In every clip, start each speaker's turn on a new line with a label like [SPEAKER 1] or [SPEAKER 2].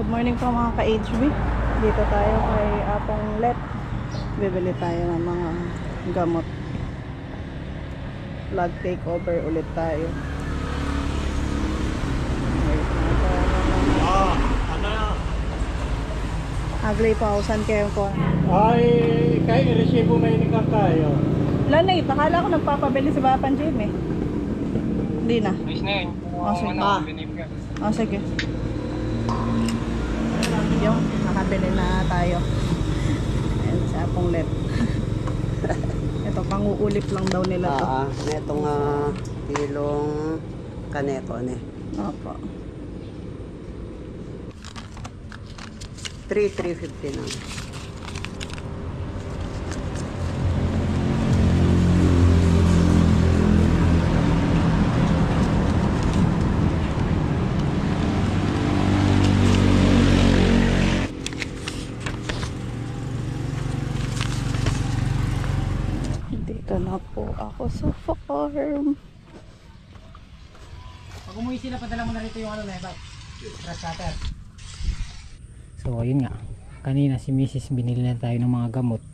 [SPEAKER 1] Good morning po mga ka-HB. Dito tayo kay Apong Let. Bibili tayo ng mga gamot. Blood takeover ulit tayo. Agli pa, usan kayo po.
[SPEAKER 2] Ay, kayo resibo may inikang kayo.
[SPEAKER 1] Wala na ito. Akala ko nagpapabili si Bapan Jim eh. Hindi na.
[SPEAKER 3] Ayos na yun.
[SPEAKER 1] Sige. Sige. Yung nakabili na tayo. Ayan sa Apong Let. Ito, panguulip lang daw nila to.
[SPEAKER 4] Netong kilong kaneko ne.
[SPEAKER 1] Opo.
[SPEAKER 4] 350 na.
[SPEAKER 1] Dito na po ako sa farm.
[SPEAKER 3] Pag umuwi sila, padala mo na rito yung ano na iba. Grass cutter. So ayun nga, kanina si Mrs. binili na tayo ng mga gamot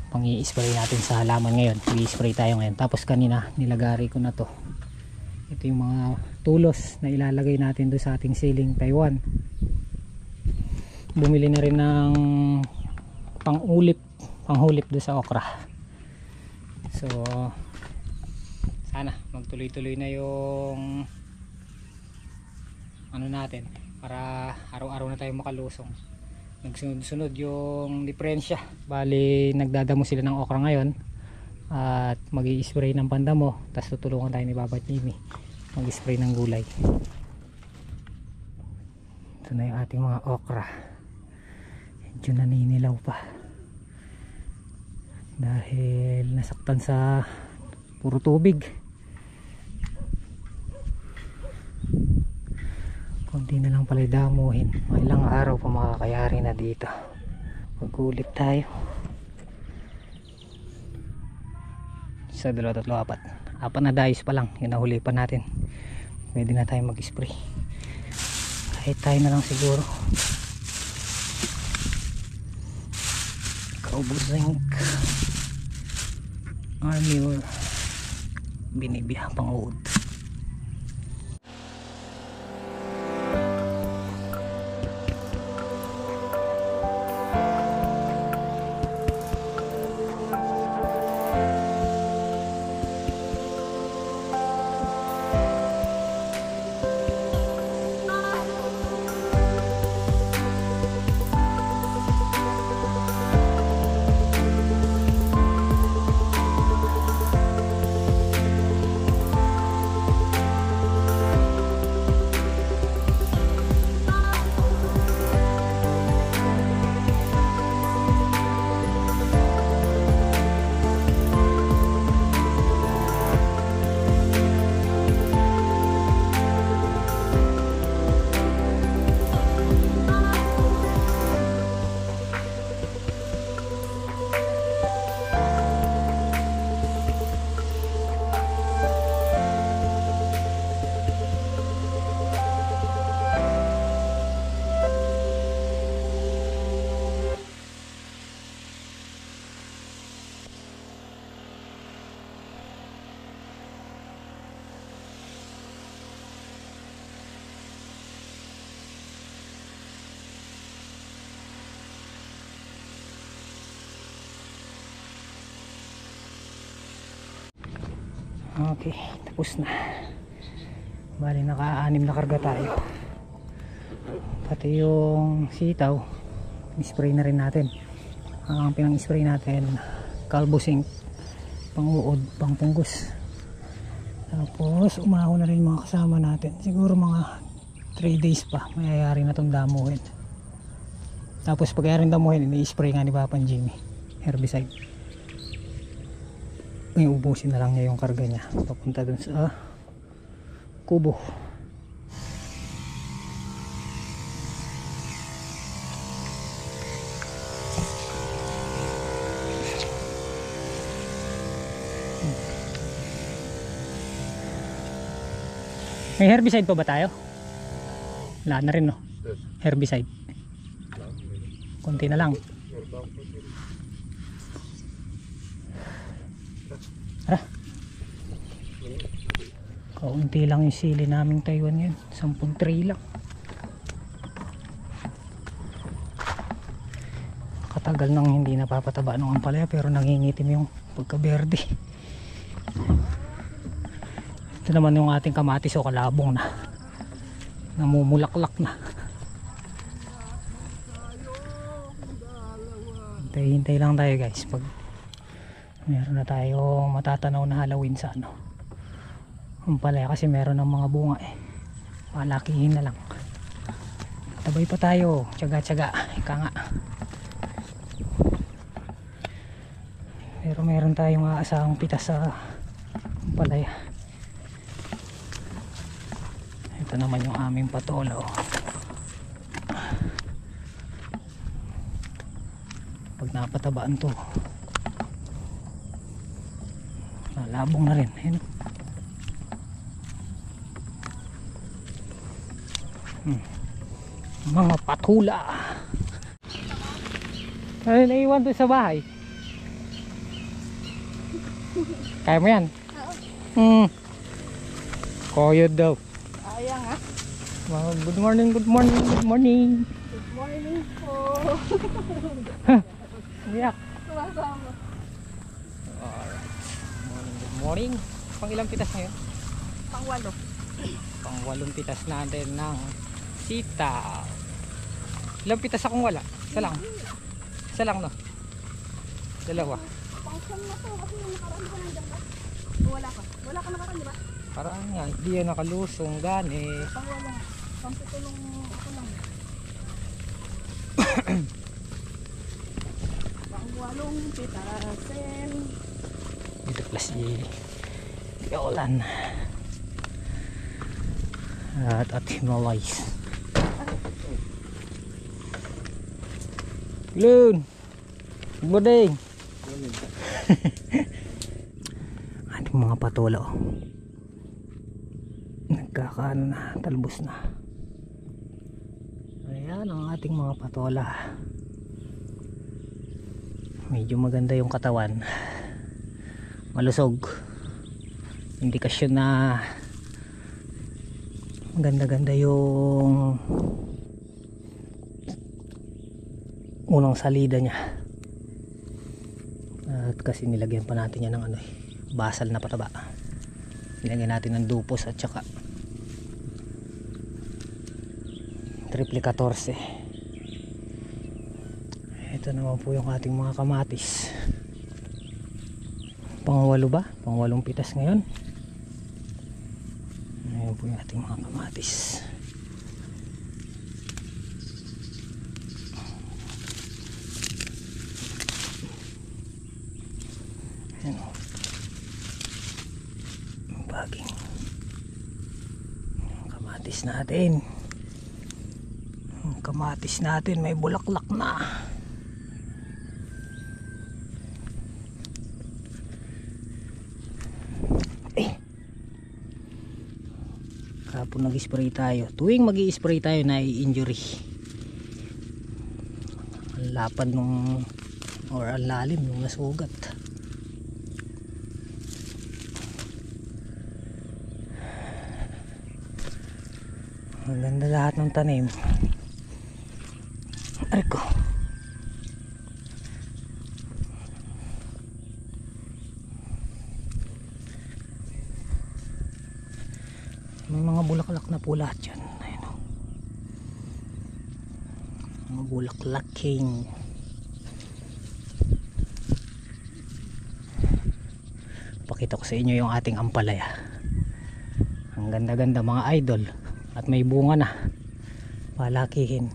[SPEAKER 3] pang i-spray natin sa halaman ngayon. I-spray tayo ngayon. Tapos kanina nilagari ko na to. Ito yung mga tulos na ilalagay natin doon sa ating ceiling Taiwan. Bumili na rin ng panghulip doon sa okra. So sana magtuloy-tuloy na yung ano natin para araw-araw na tayo makalusong. Nagsunod-sunod yung diferensya. Bali nagdadamo sila ng okra ngayon at mag-i-spray ng pandamo, tapos tutulungan tayo ni Baba Jimmy mag-spray ng gulay. Ito na yung ating mga okra. Medyo naninilaw pa dahil nasaktan sa puro tubig. Kunti na lang pala damuhin. Mga ilang araw pa makakayari na dito. Mag-ulit tayo. Sa 2, 3, 4. 4 na dayos pa lang. Yung nahuli pa natin. Pwede na tayo mag-spray. Kahit tayo na lang siguro. Cowboy zinc. Armor. Binibiyah pang uod. Okay, tapos na. Bali naka-6 na karga tayo. Pati yung sitaw spray na rin natin. Ang pinang-spray natin Calvo Zinc, pang-uod, pang-punggos. Tapos umahon na rin mga kasama natin. Siguro mga 3 days pa mayayari na itong damuhin. Tapos pag ayaring damuhin, ini-spray nga ni Papan Jimmy, herbicide. May ubusin na lang niya yung karga niya papunta dun sa kubo. May herbicide pa ba tayo? Wala na rin, no? herbicide? Konti na lang. Tara. Kaunti lang yung sili naming Taiwan yun. 10 tray lang. Katagal nang hindi napapataba ng ampalaya pero nangingitim yung pagka-berde. Ito naman yung ating kamatis o kalabong na namumulaklak na. Hintay lang tayo guys pag meron na tayong matatanaw na halawin sa ano ampalaya kasi meron ng mga bunga eh. Palakihin na lang. Tabay pa tayo, tiyaga-tiyaga, ika nga. Pero meron tayong aasahang pitas sa ampalaya. Ito naman yung aming patola oh. Pag napatabaan to labong na rin. Ayun. Mga patula ay naiwan doon sa bahay. Kaya mo yan? Koyod daw.
[SPEAKER 1] Ayan nga.
[SPEAKER 3] Good morning, good morning, good morning.
[SPEAKER 1] Good morning po.
[SPEAKER 3] Umiyak.
[SPEAKER 1] Sumasama.
[SPEAKER 3] Good morning. Pang ilang pitas ngayon?
[SPEAKER 1] Pang-8.
[SPEAKER 3] Pang 8 pitas natin ng sitaw. Ilang pitas akong wala? Isa lang. Isa lang no? Dalawa.
[SPEAKER 1] Pang-10 na to kasi yung nakaraan ko nandiyan ba? Wala ka. Wala ka nakaraan di ba?
[SPEAKER 3] Parang nga, hindi yan nakalusong gani.
[SPEAKER 1] Pang-8. Pang-7 ako lang. Pang-8 pitasen.
[SPEAKER 3] Dito pala si Yolan at Himalayas. Lun, good morning. Ating mga patola oh. Nagkakaano na, talbos na. Ayan ang ating mga patola. Medyo maganda yung katawan, malusog, indikasyon na ganda-ganda yung unang salida niya. At kasi nilagyan pa natin yan ng ano, basal na pataba. Nilagyan natin ng dupos at saka triple 14. Ito naman po yung ating mga kamatis. Pang-8 ba? Pang-8 pitas ngayon. Ayan po yung ating mga kamatis. Ayan o. Baging kamatis natin. Ang kamatis natin may bulaklak na. Kapag nag-spray tayo, tuwing mag-i-spray tayo na i-injury ang lapad nung or ang lalim nung nasugat. Ang ganda lahat ng tanim. Arko. May mga bulaklak na po lahat yan. Ayun o. Mga bulaklaking. Pakita ko sa inyo yung ating ampalaya. Ang ganda-ganda mga idol. At may bunga na. Palakihin.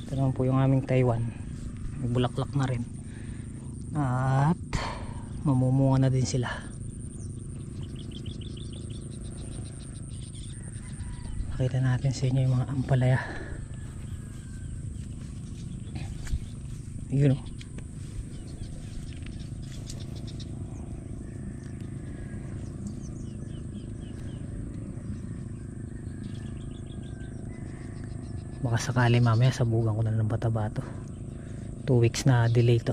[SPEAKER 3] Ito naman po yung aming Taiwan. May bulaklak na rin. At mamumunga na din sila. Pakita natin sa inyo yung mga ampalaya. Yun o. Baka sakali mamaya sabugan ko na ng bata-bato. 2 weeks na delay to.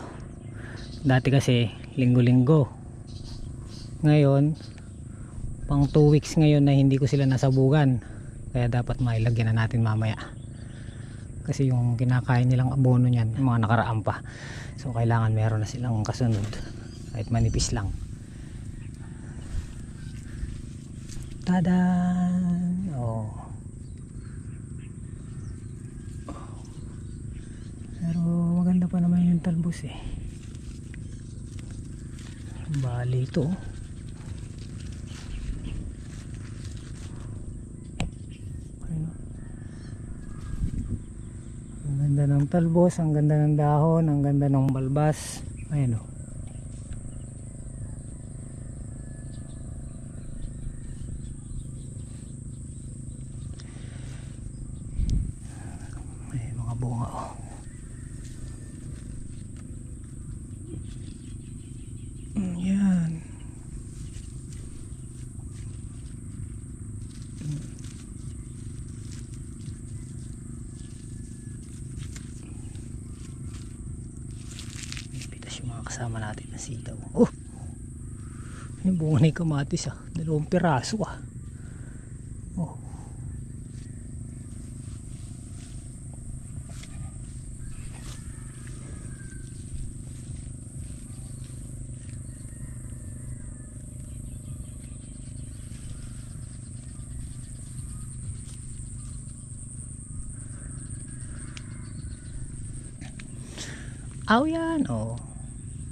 [SPEAKER 3] Dati kasi linggo-linggo. Ngayon pang 2 weeks ngayon na hindi ko sila nasabugan. Kaya dapat mailagyan na natin mamaya. Kasi yung kinakain nilang abono niyan, mga nakaraan pa. So kailangan meron na silang kasunod. Kahit manipis lang. Tadan! Oh. Pero maganda pa naman yung talbos eh. Bali ito. Ayun. Ang ganda ng talbos, ang ganda ng dahon, ang ganda ng balbas. Ayun o. May mga bunga o. Yan. Pitas yung mga kasama natin na sitaw. Oh! Yung bunga na yung kamatis ah. 2 piraso ah. Oh. Aw yan, oh,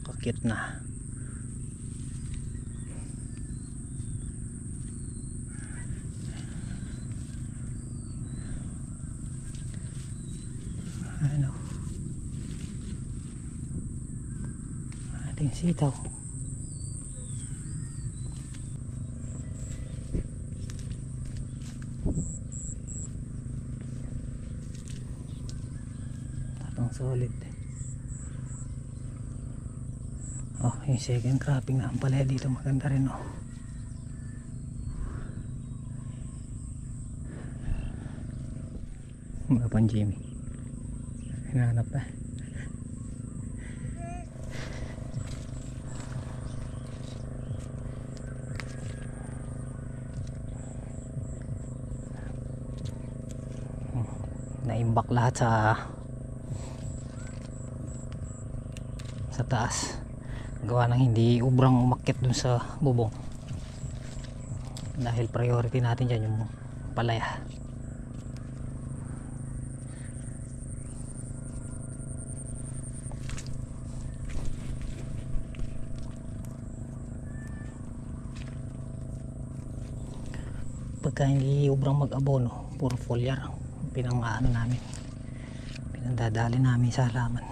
[SPEAKER 3] kakit na. Ano, ating sitaw. Tatang solid. Oh, yung second cropping na ang palaya dito maganda rin oh. Mga pang Jimmy. Hinahanap na. Naimbak lahat sa taas. Gawa ng hindi ubrang umakyat dun sa bubong dahil priority natin dyan yung palaya. Pagka hindi ubrang mag-abono, puro foliar pinang-ano namin, pinandadali namin sa halaman.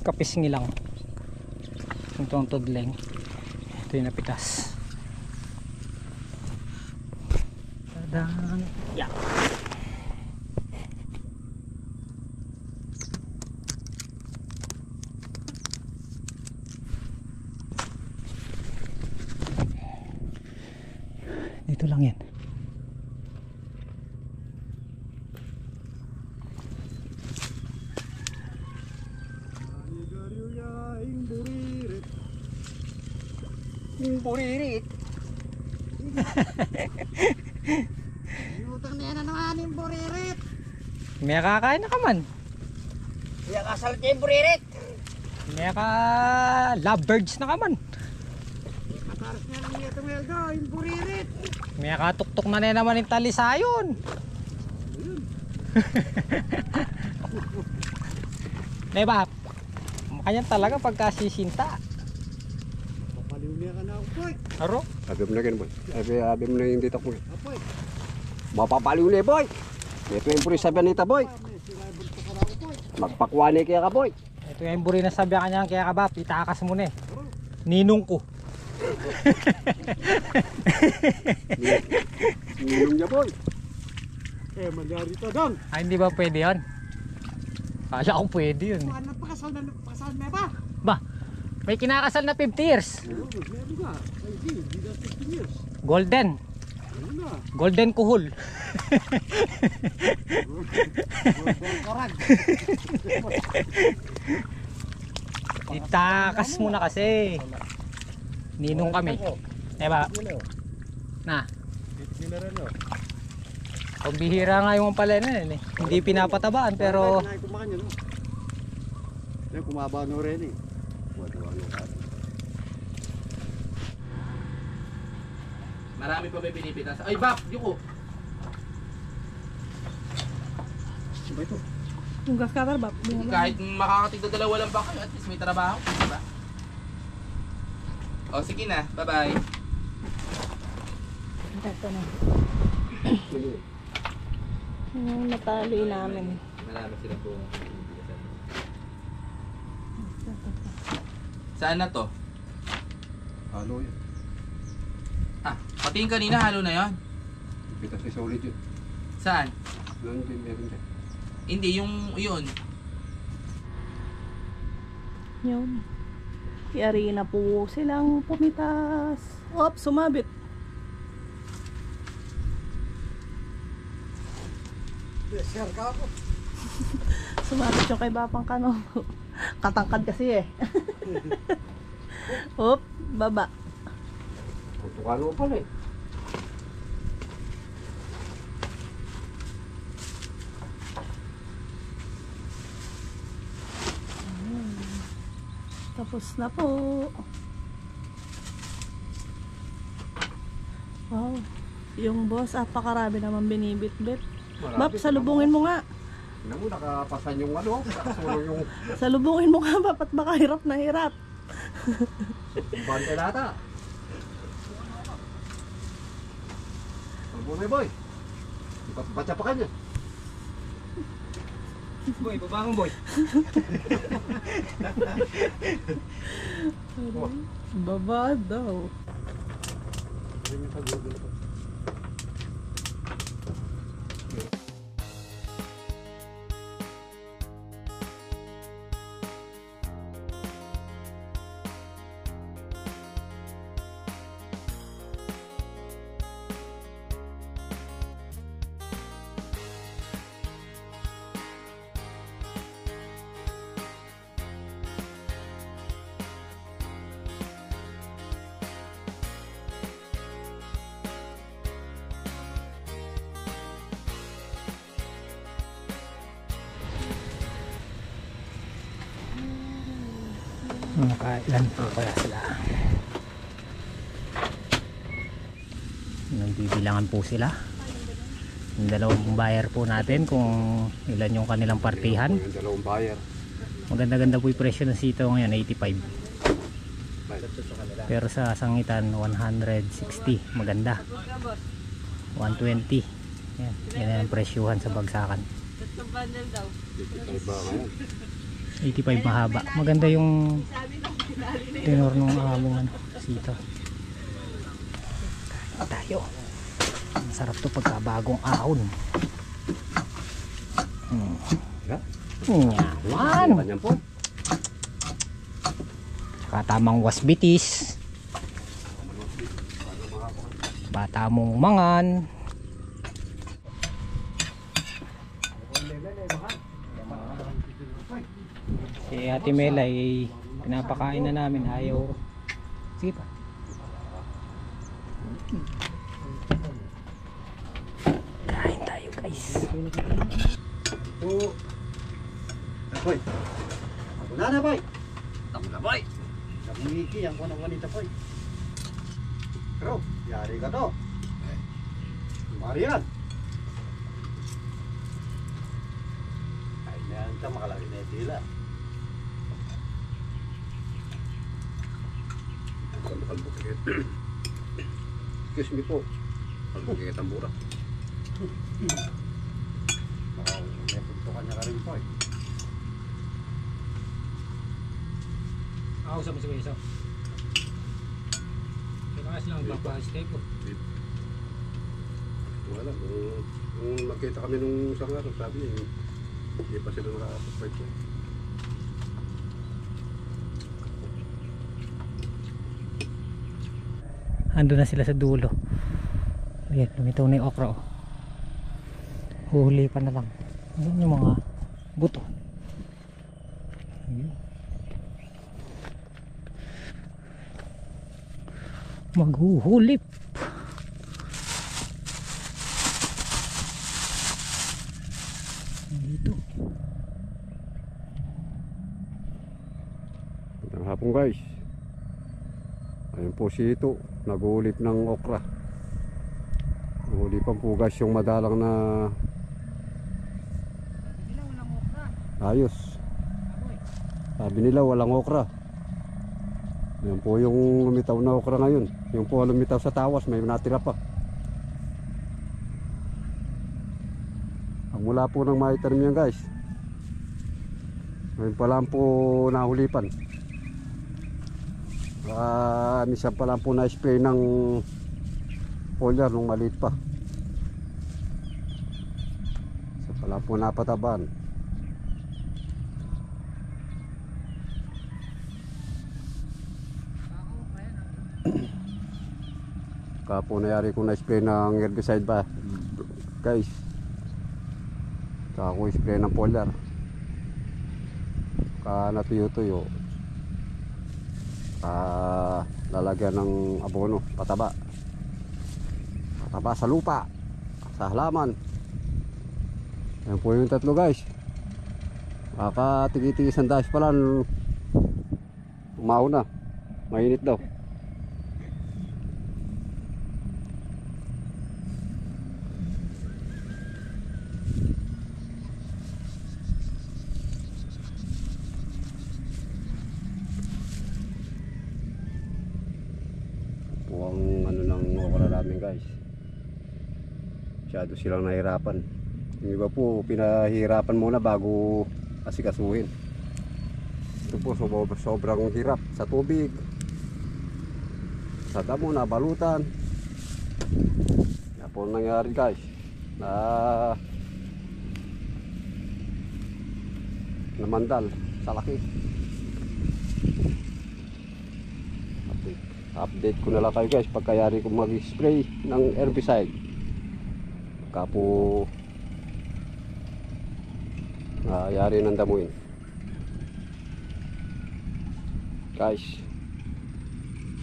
[SPEAKER 3] Kapisngi lang itong tudling. Ito yung napitas. Tadaan. Yeah. Dito lang yan.
[SPEAKER 4] Buririt.
[SPEAKER 2] Utang na yan na naman yung buririt.
[SPEAKER 3] May kakain na ka man.
[SPEAKER 2] Kaya kasalit yung buririt.
[SPEAKER 3] May ka lovebirds na ka man.
[SPEAKER 2] Mataras na lang yung tumeldo, yung buririt.
[SPEAKER 3] May katuktok na naman yung talisayon. Diba? Makanya talaga pagkasisinta.
[SPEAKER 2] Papaliw niya ka na ako, boy.
[SPEAKER 3] Aro?
[SPEAKER 5] Sabi mo na ganun, boy. Sabi mo na yung dito ko.
[SPEAKER 2] Apoy.
[SPEAKER 5] Mapapaliw na boy. Ito yung puri sabi nita, boy. Magpakuha na kaya ka, boy.
[SPEAKER 3] Ito yung buri na sabi kanya kaya kabab, itakas mo na eh. Ninong ko.
[SPEAKER 5] Ninong niya, boy.
[SPEAKER 2] Eh, magarita doon.
[SPEAKER 3] Ay, hindi ba pwede yun? Kala ko pwede yun.
[SPEAKER 2] Ano pa kasal na ba?
[SPEAKER 3] Ba, may kinakasal na 50 years.
[SPEAKER 2] Oo, meron nga. Ay, hindi na 15 years.
[SPEAKER 3] Golden.
[SPEAKER 2] Ano na?
[SPEAKER 3] Golden kuhol.
[SPEAKER 2] Karag.
[SPEAKER 3] Itakas mo na kasi. Ninong kami. Diba? Na.
[SPEAKER 2] Sila rin yun.
[SPEAKER 3] Pambihira nga yung pala na yun eh. Hindi pinapatabaan pero
[SPEAKER 2] Kinain kumakan yun, no? Yan, kumaba no rin eh.
[SPEAKER 6] Marami pa may pinipitas. Ay, Bap! Yuko!
[SPEAKER 2] Ba ito?
[SPEAKER 1] Yung gas cutter ba?
[SPEAKER 6] Kahit makakatigda dalawa lang ba kayo, at least may trabaho. Diba? O, sige na. Bye-bye.
[SPEAKER 1] Ito na. Yung natali namin.
[SPEAKER 6] Marami sila po. Saan na to?
[SPEAKER 5] Halo yun.
[SPEAKER 6] Ah, pati yung kanina halo na yon.
[SPEAKER 5] Pitas ni solid yun.
[SPEAKER 6] Saan?
[SPEAKER 5] Doon din meron dyan.
[SPEAKER 6] Hindi, yung yun.
[SPEAKER 1] Yun. Yari na po silang pumitas. Op, sumabit.
[SPEAKER 2] Share ka ako.
[SPEAKER 1] Sumabit yung kay Bapang Kano. Katangkad kasi eh. Op, baba.
[SPEAKER 5] Ang tukalo pala eh.
[SPEAKER 1] Tapos na po. Wow. Yung boss, apakarami naman binibit-bit. Bap, salubungin mo nga.
[SPEAKER 5] Tingnan mo, nakapasan yung ano. Suro yung
[SPEAKER 1] Salubungin mo nga, Bap, at baka hirap na hirap.
[SPEAKER 5] bante lata. Ang boy, boy. Baca pa kanya.
[SPEAKER 3] boy, babangon boy.
[SPEAKER 1] Baba daw.
[SPEAKER 3] Nakailan po kaya sila? Nagbibilangan po sila. Yung dalawang buyer po natin kung ilan yung kanilang partihan.
[SPEAKER 5] Yung dalawang buyer.
[SPEAKER 3] Maganda-ganda po yung presyo ng sitaw ngayon, 85. Pero sa sangitan 160, maganda. 120. Yan, yan ang presyuhan sa bagsakan.
[SPEAKER 5] Ay ba ngayon?
[SPEAKER 3] 85 mahaba. Maganda yung tenor ng aming sitaw. Kain tayo. Ang sarap to pagka bagong ahon. Yaman.
[SPEAKER 5] Ganyan po.
[SPEAKER 3] Katamang wasbitis. Batamong mangan. Si Ate Mela ay pinapakain na namin, ayaw. Sige pa. guys.
[SPEAKER 5] Oo. Boy. Ako na boy. Ako na boy. Namungiki ang kuno kanita boy. Pero, yari ka to. Marian. Ay na anta makalaki na tila. Excuse me po. Kalbukit ang burak. Baka may puntukan niya ka rin po eh.
[SPEAKER 3] Ako sa mga isa. Kaya kasi lang magpapahastay ko.
[SPEAKER 5] Wala, kung nakita kami nung isang araw, sabi niya, hindi pa sila nakapag-fight ko.
[SPEAKER 3] Ando na sila sa dulo. Ayan, lumitaw na yung okra. Oh. Huli pa na lang. Ayan yung mga buto. Ayan. Maghuhulip. Dito.
[SPEAKER 5] Magandang hapon guys. Ayun po si Ito, nag-uulip ng okra. Nag-uulipan po guys yung madalang na ayos. Sabi nila walang okra. Yan po yung lumitaw na okra ngayon. Yung po lumitaw sa tawas, may natira pa. Ang mula po ng maitanim yan guys, ngayon pa lang po nahulipan. Minsan pa lang po na-spray ng foliar nung maliit pa. Isa pa lang po napatabaan. Kaya po nayari ko na-spray ng herbicide ba guys. Kaya ko spray ng foliar. Kaya natuyo-tuyo. Lalagyan ng abono, pataba sa lupa, sa halaman. Yan po yung tatlo guys. Tigi-tigi sandas pala, umaw na, mainit daw. Ang ano ng okra namin guys, masyado silang nahirapan. Yung iba po pinahirapan muna bago asikasuhin. Ito po sobrang hirap sa tubig, sa damo na balutan. Yan po nangyari guys, na namandal sa laki. Update ko na lang kayo guys pagkayari ko mag-spray ng herbicide. Kapo yari ng damuin guys.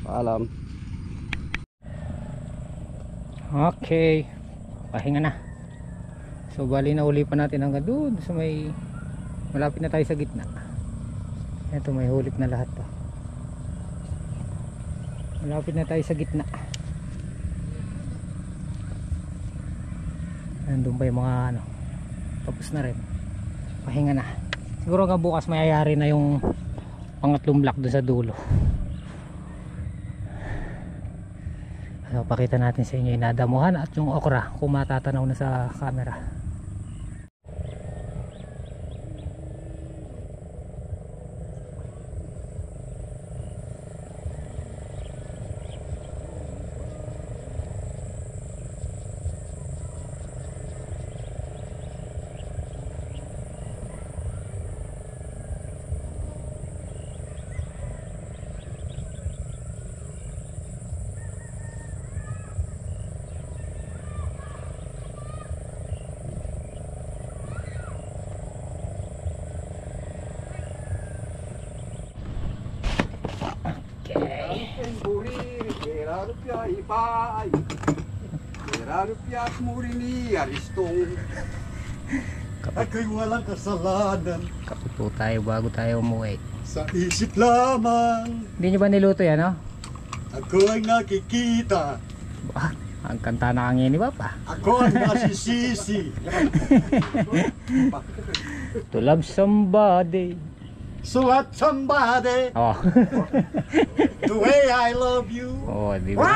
[SPEAKER 5] Paalam.
[SPEAKER 3] Okay, pahinga na. So bali na uli pa natin hanggang doon sa may malapit na tayo sa gitna. Ito may hulip na lahat to. Malapit na tayo sa gitna. Nandun pa yung mga ano, tapos na rin. Pahinga na. Siguro hanggang bukas mayayari na yung pangatlong block doon sa dulo. So pakita natin sa inyo yung nadamuhan at yung okra kung matatanaw na sa camera.
[SPEAKER 5] Rano piyak mo rin ni Aristong. Ako'y walang kasalanan.
[SPEAKER 3] Kape po tayo bago tayo umuwi.
[SPEAKER 5] Sa isip lamang.
[SPEAKER 3] Hindi nyo ba niluto yan, no?
[SPEAKER 5] Ako ang nakikita.
[SPEAKER 3] Bah, ang kanta na kangin ni Papa.
[SPEAKER 5] Ako ang nasisisi.
[SPEAKER 3] To love somebody.
[SPEAKER 5] So at somebody,
[SPEAKER 3] Oh.
[SPEAKER 5] the way I love you.
[SPEAKER 3] Oh, di ba?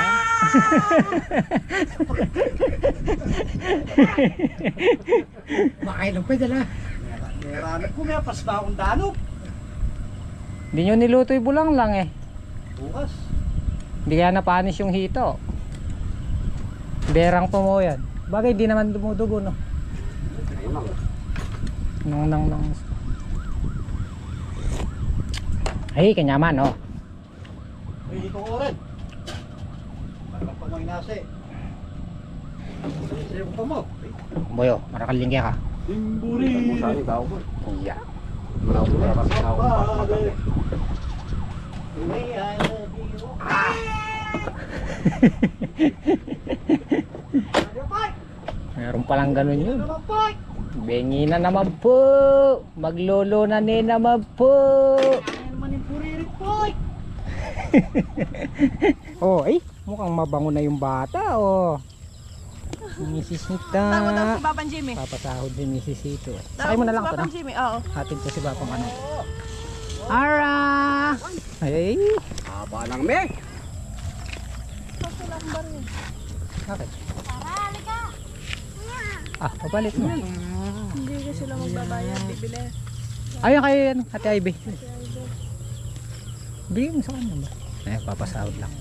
[SPEAKER 5] Makainom pa dyan ha. Meron ko may pas na akong danop.
[SPEAKER 3] Hindi nyo niluto yung bulang lang eh.
[SPEAKER 5] Bukas.
[SPEAKER 3] Hindi kaya napanis yung hito. Berang pa mo yan. Bagay di naman dumudugo, no? Nang. Ay, kanyaman, oh.
[SPEAKER 5] Ay, ito ko rin. Bakit pa mo inase? Sa'yo ko pa mo.
[SPEAKER 3] Boyo, marakaling ka.
[SPEAKER 5] Timburi.
[SPEAKER 3] Iya.
[SPEAKER 5] Somebody, the way I love you.
[SPEAKER 3] Meron palang ganun yun. Bengi na naman po. Maglolo na naman po. Oh, ay, mukhang mabango na yung bata, oh. Mrs. Nita.
[SPEAKER 1] Tama daw si Papang Jimmy.
[SPEAKER 3] Papasahod si Mrs. Ito. Sakay mo na lang
[SPEAKER 1] Si
[SPEAKER 3] ito, no?
[SPEAKER 1] Papang Jimmy, oo.
[SPEAKER 3] Hatid ko si Papang ano. Ara! Ay!
[SPEAKER 5] Haba lang, Meg.
[SPEAKER 3] Bakit? Ah, papalit mo.
[SPEAKER 1] Hindi ko sila magbabayad, bibili.
[SPEAKER 3] Ayun kayo yan, Ate Ivy. Bigyan mo sa kanya ba? Ay, papasahod lang.